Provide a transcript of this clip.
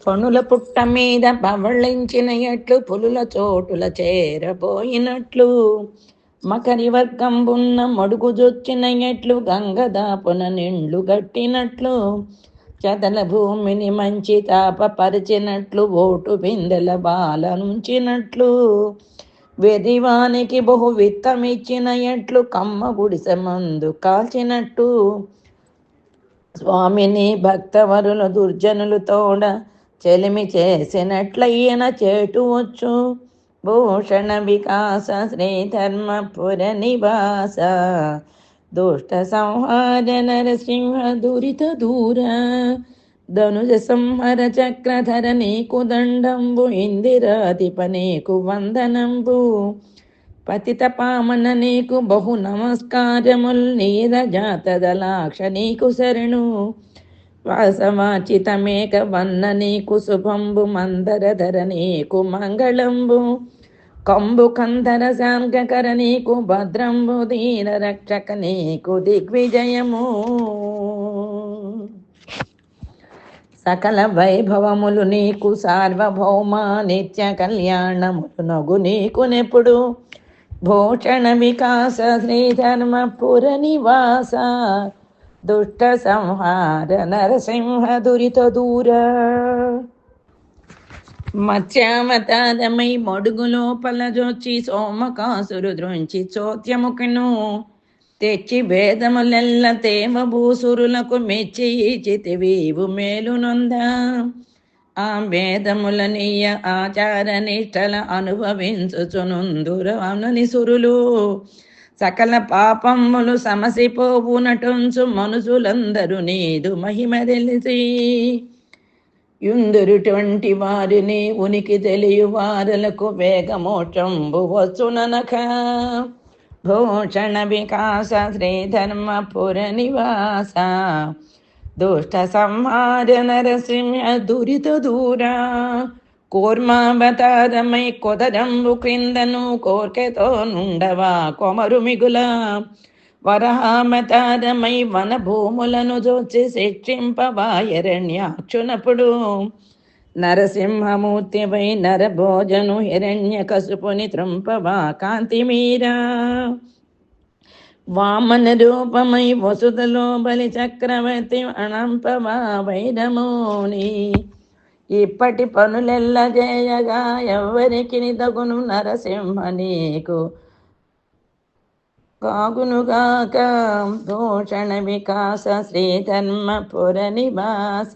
పనుల పుట్ట మీద పవళించిన ఎట్లు పులుల చోటుల చేరబోయినట్లు మకరి వర్గంబున్న మడుగుజొచ్చిన ఎట్లు గంగదాపున నిండ్లు గట్టినట్లు చదల భూమిని మంచి తాపపరిచినట్లు ఓటు బిందెల బాలనుంచినట్లు వెదివానికి బహు విత్తమిచ్చిన ఎట్లు కమ్మ గుడిసె మందు కాల్చినట్టు స్వామిని భక్తవరుల దుర్జనులు తోడ చెలిమి చేసినట్లయిన చేటువచ్చు భూషణ వికాస శ్రీధర్మపుర నివాస దుష్ట సంహార నరసింహ దురిత దూర ధనుజ సంహర చక్రధర నీకు దండంబు ఇందిరాధిప నీకు వందనంబు పతిత పామన నీకు బహు నమస్కారముల్ నీరజాతదలాక్ష నీకు శరణు వాసవాచితమేక వన్న నీకు శుభంబు మందరధర నీకు మంగళంబు కంబు కందర శాంకర నీకు భద్రంబు దీన రక్షక నీకు దిగ్విజయము సకల వైభవములు నీకు సార్వభౌమ నిత్య కళ్యాణములు నగు నీకు నెప్పుడు భూషణ వికాస శ్రీధర్మపుర నివాస దుష్ట సంహార నరసింహ దురిత దూర మత్స్యావతారమై మడుగు లోపల జొచ్చి సోమకాసురు ద్రోంచి చోద్యముఖను తెచ్చి భేదములెల్ల తేమ భూసురులకు మెచ్చి చితివీవు మేలునొంద ఆ భేదములనీయ ఆచార నిష్టల అనుభవించుచునుందురవనని సురులు సకల పాపములు సమసిపోవునటుంచు మనుషులందరూ నీదు మహిమ తెలిసి యుందురుటువంటి వారిని ఉనికి తెలియు వారలకు వేగమోక్షంబు వచ్చుననక భూషణ వికాస శ్రీధర్మపుర నివాస దుష్ట సంహార నరసింహ దురిత దూర కూర్మావతారమై కొదరంబు క్రిందను కోర్కెతో నుండవా కొమరు మిగుల వరహావతారమై వన భూములను జోచి శిక్షింపవాయరణ్యాక్షునప్పుడు నరసింహమూర్తివై నరభోజను హిరణ్య కసుపుని త్రుంపవా కాంతి మీరా వామన రూపమై వసుదలో బలి చక్రవర్తి అణంపవా వైరమోని ఇప్పటి పనులెల్ల చేయగా ఎవ్వరికి తగును నరసింహ నీకు కాగునుగాక భూషణ వికాస శ్రీధర్మపుర నివాస